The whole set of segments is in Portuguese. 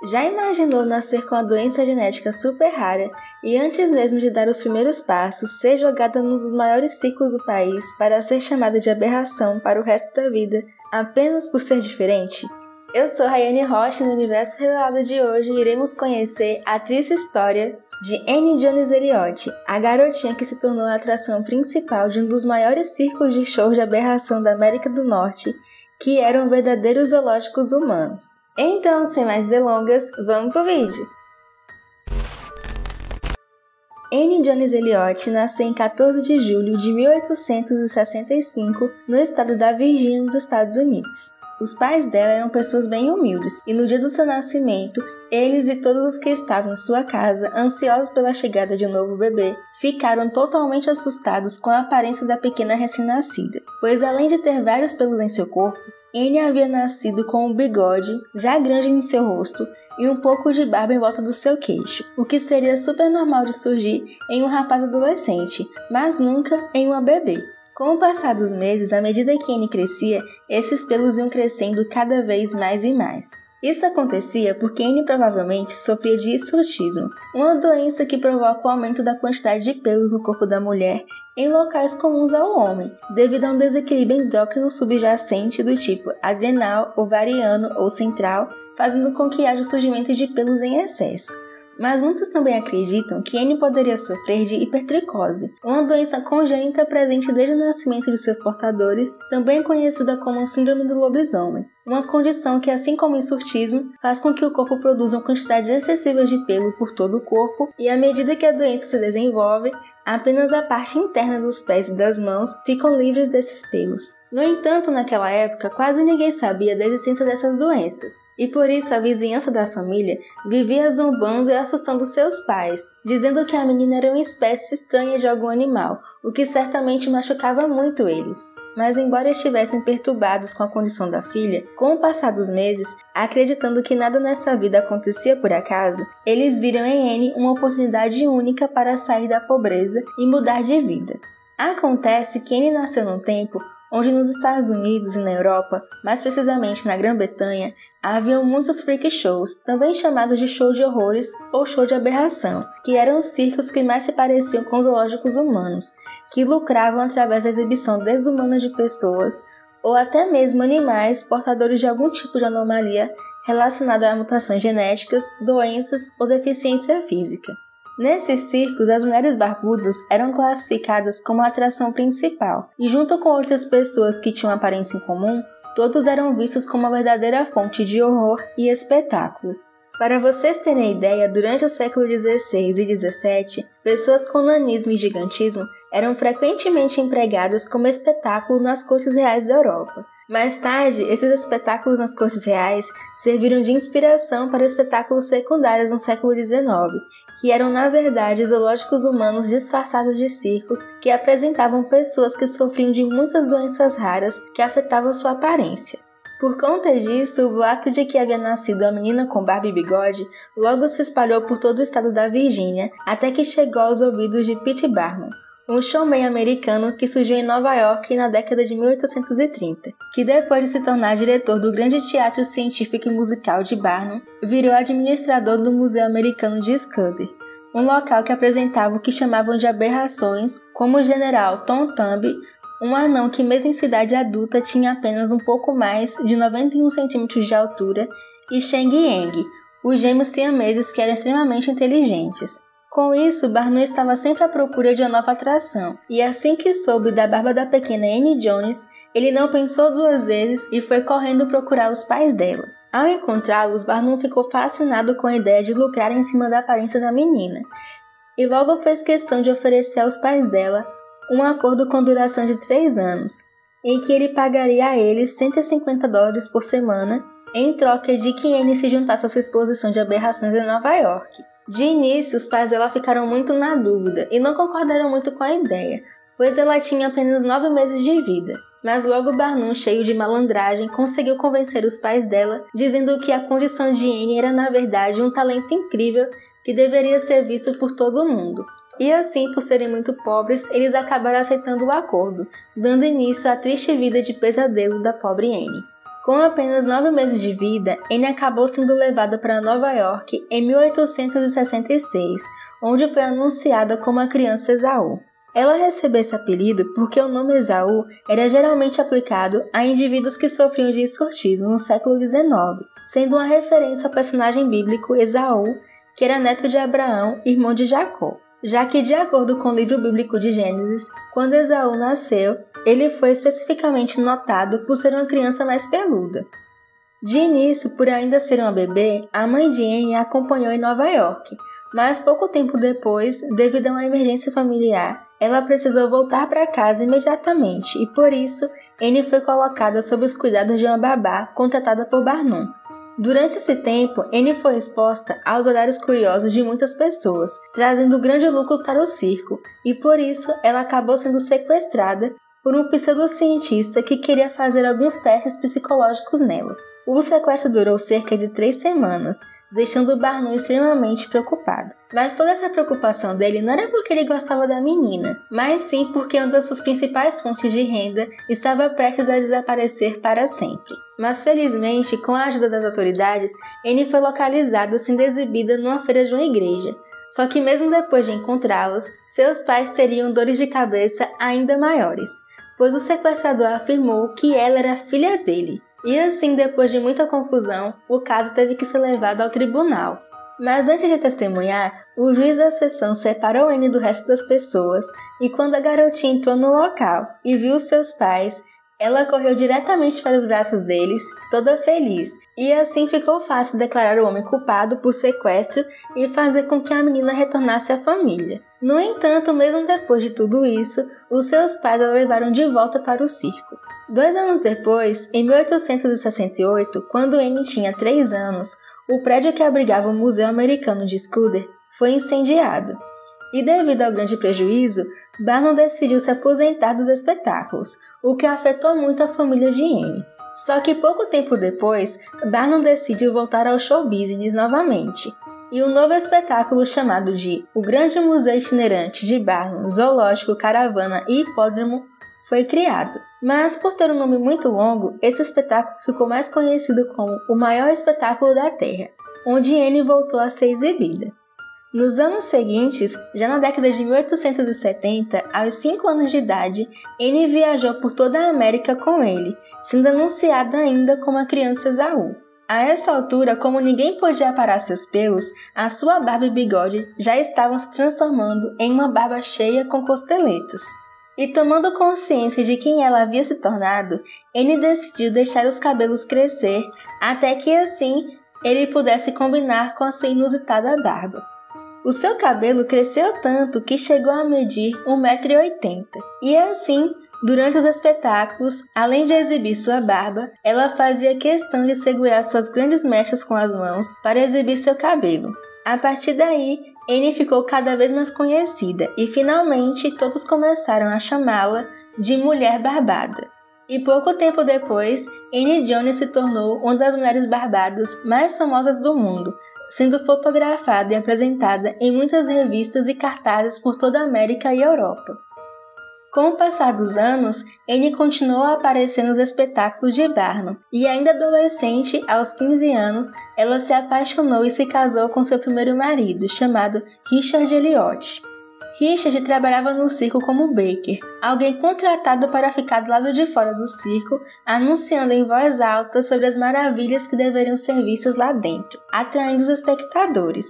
Já imaginou nascer com a doença genética super rara e antes mesmo de dar os primeiros passos, ser jogada num dos maiores ciclos do país para ser chamada de aberração para o resto da vida, apenas por ser diferente? Eu sou Rayane Rocha e no Universo Revelado de hoje iremos conhecer a triste história de Annie Jones Elliott, a garotinha que se tornou a atração principal de um dos maiores circos de shows de aberração da América do Norte, que eram verdadeiros zoológicos humanos. Então, sem mais delongas, vamos pro vídeo! Annie Jones Elliott nasceu em 14 de julho de 1865 no estado da Virgínia, nos Estados Unidos. Os pais dela eram pessoas bem humildes e no dia do seu nascimento, eles e todos os que estavam em sua casa, ansiosos pela chegada de um novo bebê, ficaram totalmente assustados com a aparência da pequena recém-nascida, pois além de ter vários pelos em seu corpo, Annie havia nascido com um bigode já grande em seu rosto e um pouco de barba em volta do seu queixo, o que seria super normal de surgir em um rapaz adolescente, mas nunca em uma bebê. Com o passar dos meses, à medida que Annie crescia, esses pelos iam crescendo cada vez mais e mais. Isso acontecia porque Annie provavelmente sofria de hirsutismo, uma doença que provoca o aumento da quantidade de pelos no corpo da mulher em locais comuns ao homem, devido a um desequilíbrio endócrino subjacente do tipo adrenal, ovariano ou central, fazendo com que haja o surgimento de pelos em excesso. Mas muitos também acreditam que Annie poderia sofrer de hipertricose, uma doença congênita presente desde o nascimento de seus portadores, também conhecida como síndrome do lobisomem, uma condição que, assim como o hirsutismo, faz com que o corpo produza uma quantidade excessiva de pelo por todo o corpo e, à medida que a doença se desenvolve, apenas a parte interna dos pés e das mãos ficam livres desses pelos. No entanto, naquela época, quase ninguém sabia da existência dessas doenças, e por isso a vizinhança da família vivia zombando e assustando seus pais, dizendo que a menina era uma espécie estranha de algum animal, o que certamente machucava muito eles. Mas embora estivessem perturbados com a condição da filha, com o passar dos meses, acreditando que nada nessa vida acontecia por acaso, eles viram em Annie uma oportunidade única para sair da pobreza e mudar de vida. Acontece que Annie nasceu num tempo onde nos Estados Unidos e na Europa, mais precisamente na Grã-Bretanha, haviam muitos freak shows, também chamados de show de horrores ou show de aberração, que eram os circos que mais se pareciam com os zoológicos humanos, que lucravam através da exibição desumana de pessoas ou até mesmo animais portadores de algum tipo de anomalia relacionada a mutações genéticas, doenças ou deficiência física. Nesses circos, as mulheres barbudas eram classificadas como a atração principal, e junto com outras pessoas que tinham aparência em comum, todos eram vistos como uma verdadeira fonte de horror e espetáculo. Para vocês terem ideia, durante o século XVI e XVII, pessoas com nanismo e gigantismo eram frequentemente empregadas como espetáculo nas cortes reais da Europa. Mais tarde, esses espetáculos nas cortes reais serviram de inspiração para espetáculos secundários no século XIX, que eram na verdade zoológicos humanos disfarçados de circos que apresentavam pessoas que sofriam de muitas doenças raras que afetavam sua aparência. Por conta disso, o boato de que havia nascido uma menina com barba e bigode logo se espalhou por todo o estado da Virgínia, até que chegou aos ouvidos de P.T. Barnum, um showman americano que surgiu em Nova York na década de 1830, que depois de se tornar diretor do grande teatro científico e musical de Barnum, virou administrador do Museu Americano de Scudder, um local que apresentava o que chamavam de aberrações, como o general Tom Thumb, um anão que mesmo em sua idade adulta tinha apenas um pouco mais de 91 centímetros de altura, e Cheng Yang, os gêmeos siameses que eram extremamente inteligentes. Com isso, Barnum estava sempre à procura de uma nova atração, e assim que soube da barba da pequena Annie Jones, ele não pensou duas vezes e foi correndo procurar os pais dela. Ao encontrá-los, Barnum ficou fascinado com a ideia de lucrar em cima da aparência da menina, e logo fez questão de oferecer aos pais dela um acordo com duração de 3 anos, em que ele pagaria a eles $150 por semana, em troca de que Annie se juntasse à sua exposição de aberrações em Nova York. De início, os pais dela ficaram muito na dúvida e não concordaram muito com a ideia, pois ela tinha apenas 9 meses de vida. Mas logo Barnum, cheio de malandragem, conseguiu convencer os pais dela, dizendo que a condição de Annie era na verdade um talento incrível que deveria ser visto por todo mundo. E assim, por serem muito pobres, eles acabaram aceitando o acordo, dando início à triste vida de pesadelo da pobre Annie. Com apenas 9 meses de vida, Anne acabou sendo levada para Nova York em 1866, onde foi anunciada como a criança Esaú. Ela recebeu esse apelido porque o nome Esaú era geralmente aplicado a indivíduos que sofriam de escortismo no século XIX, sendo uma referência ao personagem bíblico Esaú, que era neto de Abraão, irmão de Jacó. Já que, de acordo com o livro bíblico de Gênesis, quando Esaú nasceu, ele foi especificamente notado por ser uma criança mais peluda. De início, por ainda ser uma bebê, a mãe de Anne a acompanhou em Nova York, mas pouco tempo depois, devido a uma emergência familiar, ela precisou voltar para casa imediatamente e, por isso, Anne foi colocada sob os cuidados de uma babá contratada por Barnum. Durante esse tempo, Anne foi exposta aos olhares curiosos de muitas pessoas, trazendo grande lucro para o circo, e por isso ela acabou sendo sequestrada por um pseudocientista que queria fazer alguns testes psicológicos nela. O sequestro durou cerca de 3 semanas, deixando Barnum extremamente preocupado. Mas toda essa preocupação dele não era porque ele gostava da menina, mas sim porque uma das suas principais fontes de renda estava prestes a desaparecer para sempre. Mas felizmente, com a ajuda das autoridades, Anne foi localizada sendo exibida numa feira de uma igreja. Só que mesmo depois de encontrá-los, seus pais teriam dores de cabeça ainda maiores, pois o sequestrador afirmou que ela era filha dele. E assim, depois de muita confusão, o caso teve que ser levado ao tribunal. Mas antes de testemunhar, o juiz da sessão separou Anne do resto das pessoas e quando a garotinha entrou no local e viu seus pais, ela correu diretamente para os braços deles, toda feliz, e assim ficou fácil declarar o homem culpado por sequestro e fazer com que a menina retornasse à família. No entanto, mesmo depois de tudo isso, os seus pais a levaram de volta para o circo. 2 anos depois, em 1868, quando Anne tinha 3 anos, o prédio que abrigava o Museu Americano de Scudder foi incendiado. E devido ao grande prejuízo, Barnum decidiu se aposentar dos espetáculos, o que afetou muito a família de Anne. Só que pouco tempo depois, Barnum decidiu voltar ao show business novamente. E um novo espetáculo chamado de O Grande Museu Itinerante de Barnum, Zoológico, Caravana e Hipódromo foi criado. Mas por ter um nome muito longo, esse espetáculo ficou mais conhecido como o maior espetáculo da Terra, onde Anne voltou a ser exibida. Nos anos seguintes, já na década de 1870, aos 5 anos de idade, Anne viajou por toda a América com ele, sendo anunciada ainda como a criança Esaú. A essa altura, como ninguém podia aparar seus pelos, a sua barba e bigode já estavam se transformando em uma barba cheia com costeletas. E tomando consciência de quem ela havia se tornado, Anne decidiu deixar os cabelos crescer até que assim ele pudesse combinar com a sua inusitada barba. O seu cabelo cresceu tanto que chegou a medir 1,80 m. E assim, durante os espetáculos, além de exibir sua barba, ela fazia questão de segurar suas grandes mechas com as mãos para exibir seu cabelo. A partir daí, Anne ficou cada vez mais conhecida e finalmente todos começaram a chamá-la de Mulher Barbada. E pouco tempo depois, Anne Jones se tornou uma das mulheres barbadas mais famosas do mundo, sendo fotografada e apresentada em muitas revistas e cartazes por toda a América e Europa. Com o passar dos anos, Anne continuou a aparecer nos espetáculos de Barnum, e ainda adolescente, aos 15 anos, ela se apaixonou e se casou com seu primeiro marido, chamado Richard Elliot. Richard trabalhava no circo como baker, alguém contratado para ficar do lado de fora do circo, anunciando em voz alta sobre as maravilhas que deveriam ser vistas lá dentro, atraindo os espectadores.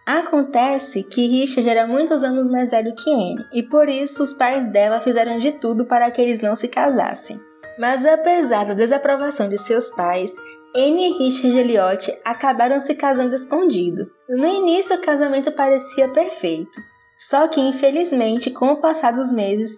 Acontece que Richard era muitos anos mais velho que Anne, e por isso os pais dela fizeram de tudo para que eles não se casassem. Mas apesar da desaprovação de seus pais, Anne e Richard Elliot acabaram se casando escondido. No início o casamento parecia perfeito, só que infelizmente com o passar dos meses,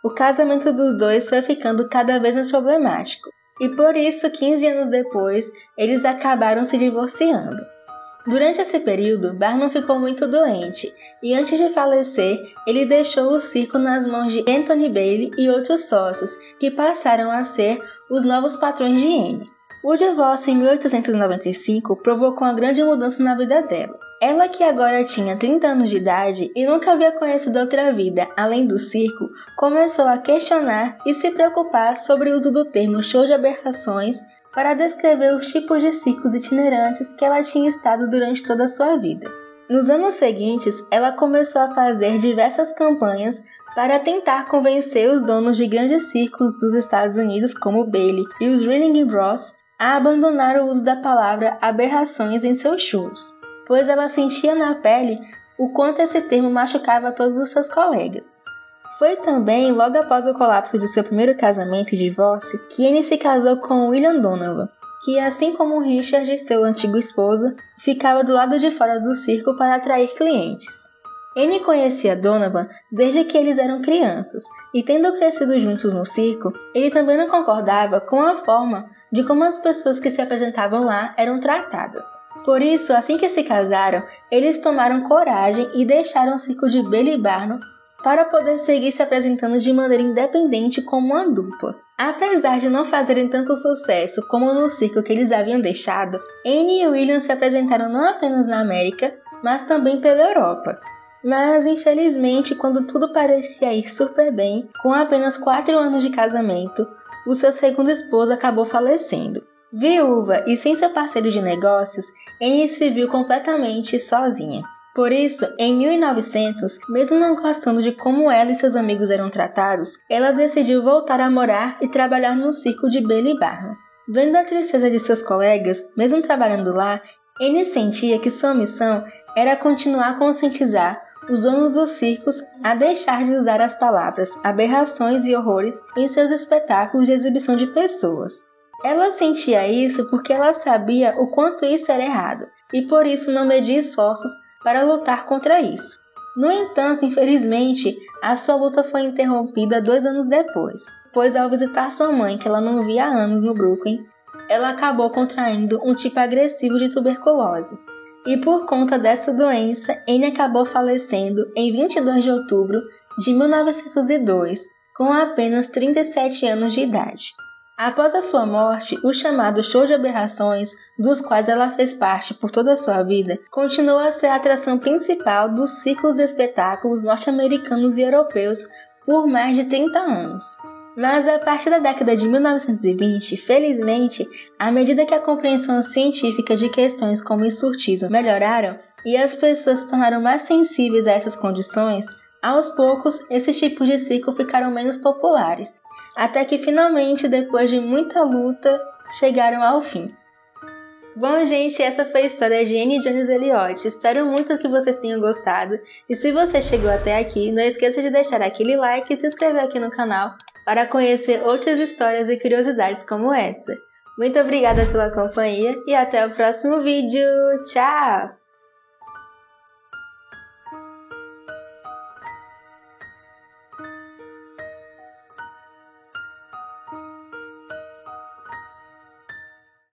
o casamento dos dois foi ficando cada vez mais problemático, e por isso 15 anos depois eles acabaram se divorciando. Durante esse período, Barnum ficou muito doente e antes de falecer, ele deixou o circo nas mãos de Anthony Bailey e outros sócios, que passaram a ser os novos patrões de Anne. O divórcio em 1895 provocou uma grande mudança na vida dela. Ela, que agora tinha 30 anos de idade e nunca havia conhecido outra vida além do circo, começou a questionar e se preocupar sobre o uso do termo show de aberrações para descrever os tipos de circos itinerantes que ela tinha estado durante toda a sua vida. Nos anos seguintes, ela começou a fazer diversas campanhas para tentar convencer os donos de grandes circos dos Estados Unidos, como Bailey e os Ringling Bros, a abandonar o uso da palavra aberrações em seus shows, pois ela sentia na pele o quanto esse termo machucava todos os seus colegas. Foi também logo após o colapso de seu primeiro casamento e divórcio que Annie se casou com William Donovan, que, assim como Richard, seu antigo esposo, ficava do lado de fora do circo para atrair clientes. Annie conhecia Donovan desde que eles eram crianças, e tendo crescido juntos no circo, ele também não concordava com a forma de como as pessoas que se apresentavam lá eram tratadas. Por isso, assim que se casaram, eles tomaram coragem e deixaram o circo de Bailey Barnum para poder seguir se apresentando de maneira independente como uma dupla. Apesar de não fazerem tanto sucesso como no circo que eles haviam deixado, Annie e William se apresentaram não apenas na América, mas também pela Europa. Mas, infelizmente, quando tudo parecia ir super bem, com apenas 4 anos de casamento, o seu segundo esposo acabou falecendo. Viúva e sem seu parceiro de negócios, Annie se viu completamente sozinha. Por isso, em 1900, mesmo não gostando de como ela e seus amigos eram tratados, ela decidiu voltar a morar e trabalhar no circo de Bailey Barnum. Vendo a tristeza de seus colegas, mesmo trabalhando lá, Annie sentia que sua missão era continuar a conscientizar os donos dos circos a deixar de usar as palavras aberrações e horrores em seus espetáculos de exibição de pessoas. Ela sentia isso porque ela sabia o quanto isso era errado, e por isso não media esforços para lutar contra isso. No entanto, infelizmente, a sua luta foi interrompida 2 anos depois, pois ao visitar sua mãe, que ela não via há anos no Brooklyn, ela acabou contraindo um tipo agressivo de tuberculose. E por conta dessa doença, Annie acabou falecendo em 22 de outubro de 1902, com apenas 37 anos de idade. Após a sua morte, o chamado show de aberrações, dos quais ela fez parte por toda a sua vida, continuou a ser a atração principal dos ciclos de espetáculos norte-americanos e europeus por mais de 30 anos. Mas a partir da década de 1920, felizmente, à medida que a compreensão científica de questões como o surtismo melhoraram e as pessoas se tornaram mais sensíveis a essas condições, aos poucos esses tipos de circo ficaram menos populares, até que finalmente, depois de muita luta, chegaram ao fim. Bom, gente, essa foi a história de Annie Jones Elliott. Espero muito que vocês tenham gostado. E se você chegou até aqui, não esqueça de deixar aquele like e se inscrever aqui no canal para conhecer outras histórias e curiosidades como essa. Muito obrigada pela companhia e até o próximo vídeo. Tchau!